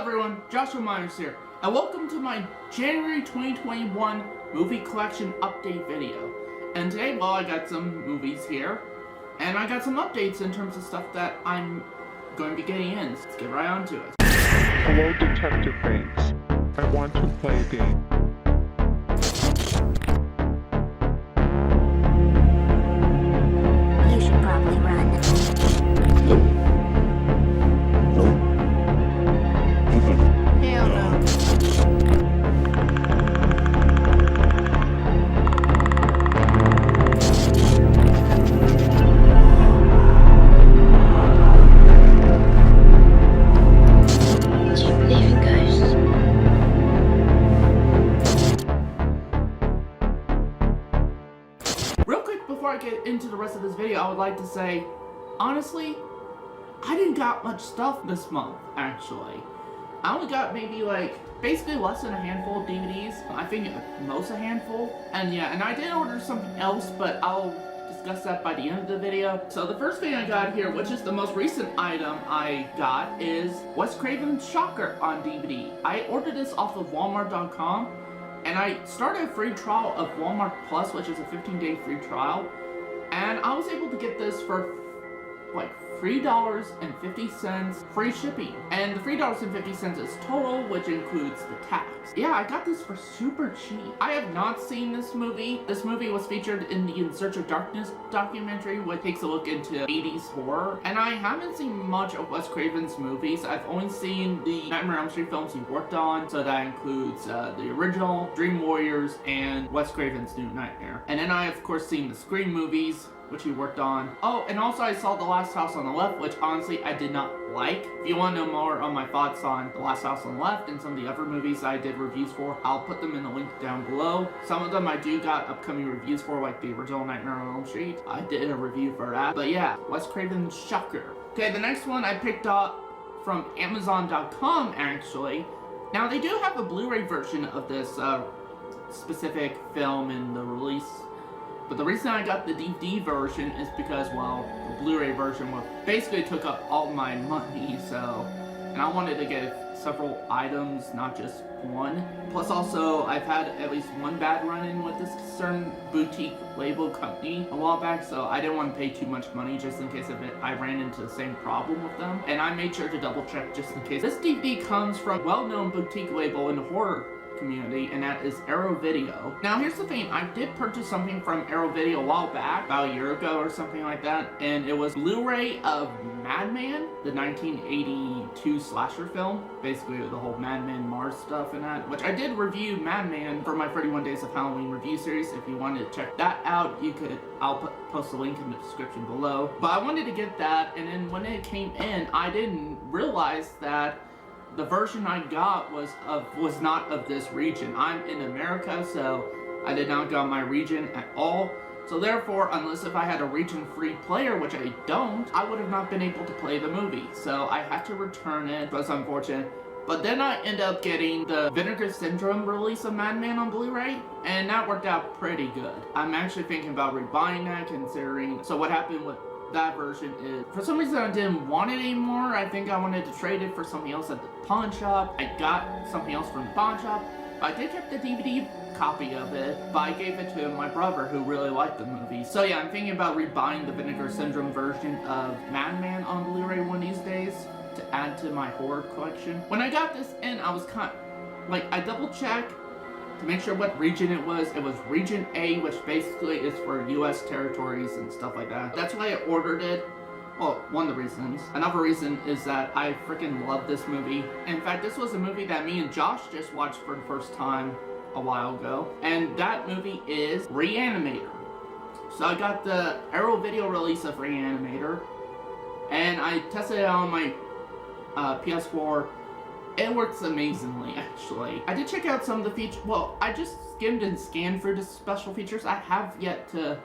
everyone, Joshua Myers here, and welcome to my January 2021 movie collection update video. And today, well, I got some movies here, and I got some updates in terms of stuff that I'm going to be getting in. Let's get right on to it. Hello, Detective Banks. I want to play a game. You should probably run. Hell no. Do you believe in ghosts? Real quick, before I get into the rest of this video, I would like to say, honestly, I didn't got much stuff this month, actually. I only got maybe basically less than a handful of DVDs. I think at most a handful. And yeah, and I did order something else, but I'll discuss that by the end of the video. So the first thing I got here, which is the most recent item I got, is Wes Craven's Shocker on DVD. I ordered this off of Walmart.com, and I started a free trial of Walmart Plus, which is a 15-day free trial. And I was able to get this for like $3.50 free shipping, and the $3.50 is total, which includes the tax. Yeah, I got this for super cheap. I have not seen this movie. This movie was featured in the In Search of Darkness documentary, which takes a look into 80s horror, and I haven't seen much of Wes Craven's movies. I've only seen the Nightmare on Elm Street films he worked on, so that includes the original, Dream Warriors, and Wes Craven's New Nightmare. And then I, of course, seen the Scream movies, which he worked on. Oh, and also I saw The Last House on the Left, which honestly I did not like. If you want to know more on my thoughts on The Last House on the Left and some of the other movies I did reviews for, I'll put them in the link down below. Some of them I do got upcoming reviews for, like the original Nightmare on Elm Street. I did a review for that. But yeah, Wes Craven's Shocker. Okay, the next one I picked up from Amazon.com, actually. Now, they do have a Blu-ray version of this specific film in the release. But the reason I got the DVD version is because, well, the Blu-ray version basically took up all my money, so... And I wanted to get several items, not just one. Plus also, I've had at least one bad run-in with this certain boutique label company a while back, so I didn't want to pay too much money just in case I ran into the same problem with them. And I made sure to double check just in case. This DVD comes from a well-known boutique label in the horror community, and that is Arrow Video. Now here's the thing, I did purchase something from Arrow Video a while back, about a year ago or something like that, and it was Blu-ray of Madman, the 1982 slasher film, basically the whole Madman Mars stuff and that, which I did review Madman for my 31 Days of Halloween review series. If you wanted to check that out, you could, I'll post a link in the description below. But I wanted to get that, and then when it came in, I didn't realize that the version I got was not of this region. I'm in America, so I did not got my region at all. So therefore, unless if I had a region-free player, which I don't, I would have not been able to play the movie. So I had to return it. It was unfortunate. But then I ended up getting the Vinegar Syndrome release of Madman on Blu-ray, and that worked out pretty good. I'm actually thinking about rebuying that, considering... So what happened with that version is, for some reason I didn't want it anymore. I think I wanted to trade it for something else at the pawn shop. I got something else from the pawn shop. I did get the DVD copy of it, but I gave it to my brother who really liked the movie. So yeah, I'm thinking about rebuying the Vinegar Syndrome version of Madman on Blu-ray one of these days to add to my horror collection. When I got this in, I was I double checked to make sure what region it was. It was Region A, which basically is for US territories and stuff like that. That's why I ordered it. Well, one of the reasons. Another reason is that I freaking love this movie. In fact, this was a movie that me and Josh just watched for the first time a while ago. And that movie is Reanimator. So I got the Arrow Video release of Reanimator, and I tested it on my PS4. It works amazingly, actually. I did check out some of the features. Well, I just skimmed and scanned through the special features. I have yet to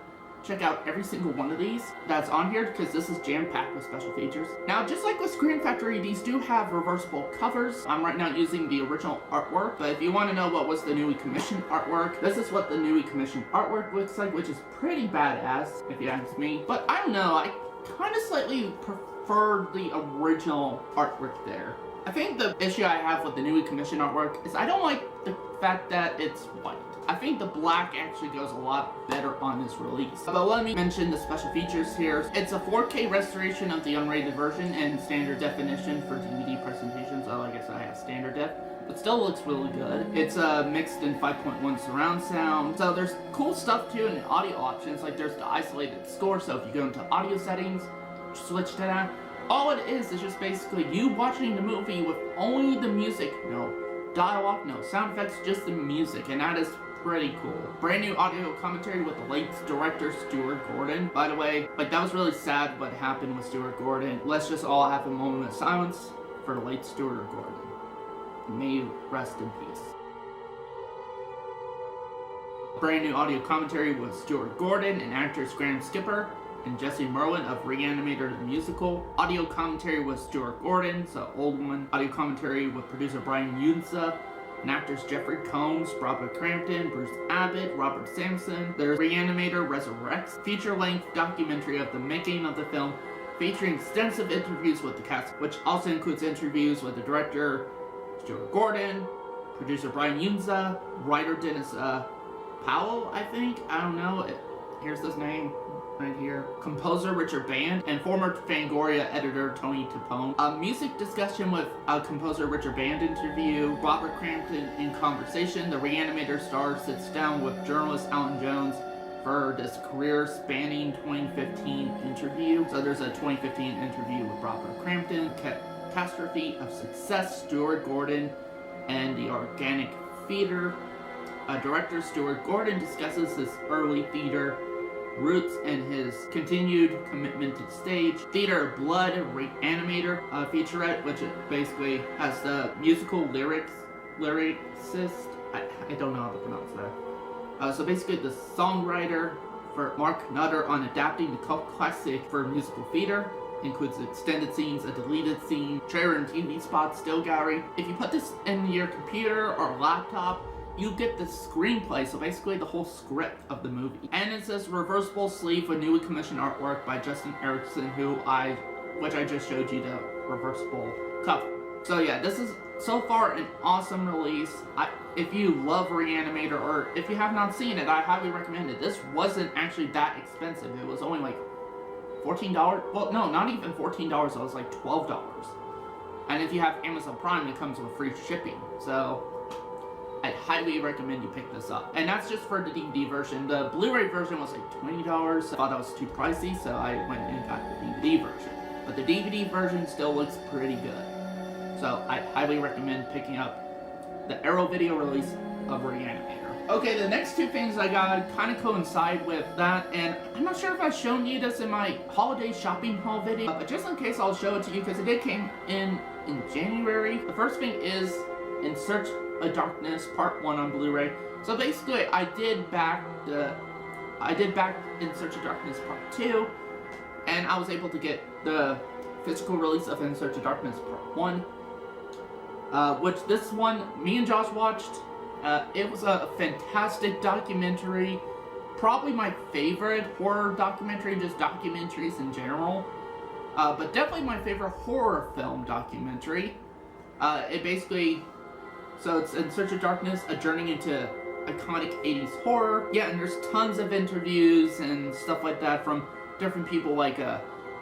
check out every single one of these that's on here, because this is jam-packed with special features. Now, just like with Scream Factory, these do have reversible covers. I'm right now using the original artwork, but if you want to know what was the newly commissioned artwork, this is what the newly commissioned artwork looks like, which is pretty badass, if you ask me. But I don't know, I kind of slightly prefer the original artwork there. I think the issue I have with the newly commissioned artwork is I don't like the fact that it's white. I think the black actually goes a lot better on this release. But let me mention the special features here. It's a 4K restoration of the unrated version and standard definition for DVD presentations. Oh, I guess I have standard def. But still looks really good. It's mixed in 5.1 surround sound. So there's cool stuff too in the audio options. Like there's the isolated score. So if you go into audio settings, switch to that. All it is just basically you watching the movie with only the music. No dialogue, no sound effects, just the music. And that is pretty cool. Brand new audio commentary with the late director Stuart Gordon. By the way, like that was really sad what happened with Stuart Gordon. Let's just all have a moment of silence for the late Stuart Gordon. May rest in peace. Brand new audio commentary with Stuart Gordon and actors Graham Skipper and Jesse Merwin of Reanimator the Musical. Audio commentary with Stuart Gordon, so old one. Audio commentary with producer Brian Yunza and actors Jeffrey Combs, Robert Crampton, Bruce Abbott, Robert Sampson. There's Reanimator Resurrects, feature-length documentary of the making of the film, featuring extensive interviews with the cast, which also includes interviews with the director Stuart Gordon, producer Brian Yunza, writer Dennis Powell, I think. I don't know. Here's his name right here. Composer Richard Band and former Fangoria editor Tony Tapone. A music discussion with composer Richard Band interview. Robert Crampton in conversation. The Reanimator star sits down with journalist Alan Jones for this career-spanning 2015 interview. So there's a 2015 interview with Robert Crampton. Catastrophe of Success, Stuart Gordon, and the Organic Theater. Director Stuart Gordon discusses his early theater roots and his continued commitment to the stage. Theater of Blood, Reanimator featurette, which basically has the musical lyricist. I don't know how to pronounce that. So basically the songwriter for Mark Nutter on adapting the cult classic for musical theater. Includes extended scenes, a deleted scene, trailer and TV spots, still gallery. If you put this in your computer or laptop, you get the screenplay, so basically the whole script of the movie. And it says reversible sleeve with newly commissioned artwork by Justin Erickson, which I just showed you the reversible cover. So yeah, this is so far an awesome release. If you love Reanimator, or if you have not seen it, I highly recommend it. This wasn't actually that expensive. It was only like $14. Well, no, not even $14. It was like $12. And if you have Amazon Prime, it comes with free shipping. So I highly recommend you pick this up. And that's just for the DVD version. The Blu-ray version was like $20. I thought that was too pricey, so I went and got the DVD version. But the DVD version still looks pretty good. So I highly recommend picking up the Arrow Video release of Reanimator. Okay, the next two things I got kind of coincide with that, and I'm not sure if I've shown you this in my holiday shopping haul video, but just in case I'll show it to you because it did came in January. The first thing is In Search of Darkness Part 1 on Blu-ray. So basically, I did back In Search of Darkness Part 2, and I was able to get the physical release of In Search of Darkness Part 1, which this one, me and Josh watched. It was a fantastic documentary, probably my favorite horror documentary, just documentaries in general, but definitely my favorite horror film documentary. It basically, so it's In Search of Darkness, a journey into iconic 80s horror. Yeah, and there's tons of interviews and stuff like that from different people like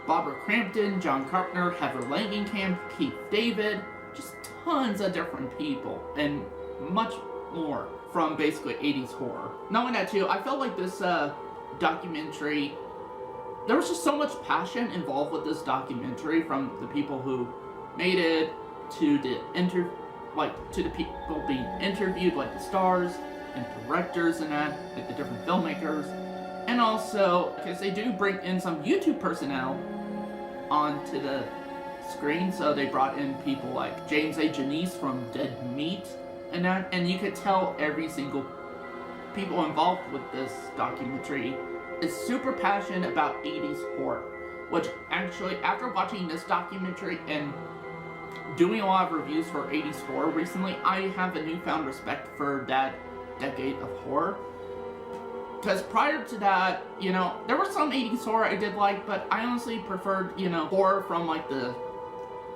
Barbara Crampton, John Carpenter, Heather Langenkamp, Keith David, just tons of different people, and much more from basically 80s horror. Knowing that too, I felt like this documentary, there was just so much passion involved with this documentary, from the people who made it to the people being interviewed, like the stars and directors and that, like the different filmmakers, and also because they do bring in some YouTube personnel onto the screen. So they brought in people like James A. Janice from Dead Meat and that, and you could tell every single people involved with this documentary is super passionate about 80s horror, which actually, after watching this documentary and doing a lot of reviews for 80s horror recently, I have a newfound respect for that decade of horror. Because prior to that, you know, there was some 80s horror I did like, but I honestly preferred, you know, horror from like the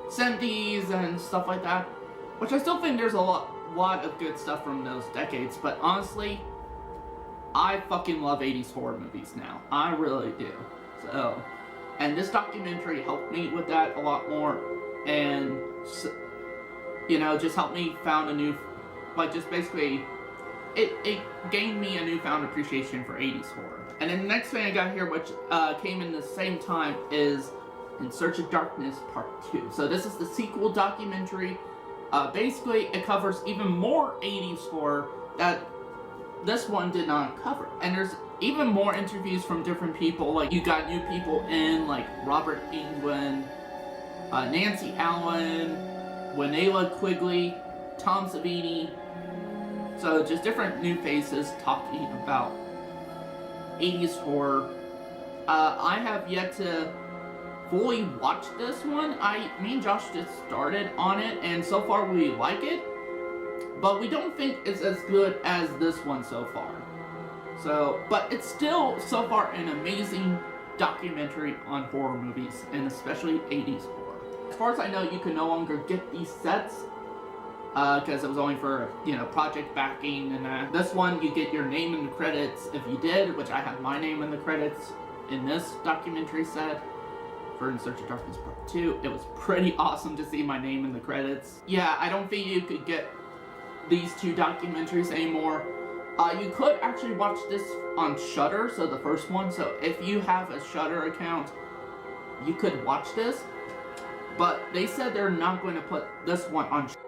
70s and stuff like that, which I still think there's a lot of good stuff from those decades, but honestly, I fucking love 80s horror movies now. I really do. So, and this documentary helped me with that a lot more, and, you know, just helped me found a new, like, just basically, it gained me a newfound appreciation for 80s horror. And then the next thing I got here, which came in the same time, is In Search of Darkness Part 2. So this is the sequel documentary. Basically, it covers even more 80s horror that this one did not cover. And there's even more interviews from different people. Like, you got new people in, like Robert Englund, Nancy Allen, Winela Quigley, Tom Savini. So just different new faces talking about 80s horror. I have yet to fully watch this one. Me and Josh just started on it, and so far we like it, but we don't think it's as good as this one so far. So, but it's still so far an amazing documentary on horror movies, and especially 80s horror. As far as I know, you can no longer get these sets because it was only for, you know, project backing, and this one you get your name in the credits if you did, which I have my name in the credits in this documentary set for In Search of Darkness Part 2. It was pretty awesome to see my name in the credits. Yeah, I don't think you could get these two documentaries anymore. You could actually watch this on Shudder, so the first one. So if you have a Shudder account, you could watch this. But they said they're not going to put this one on Shudder.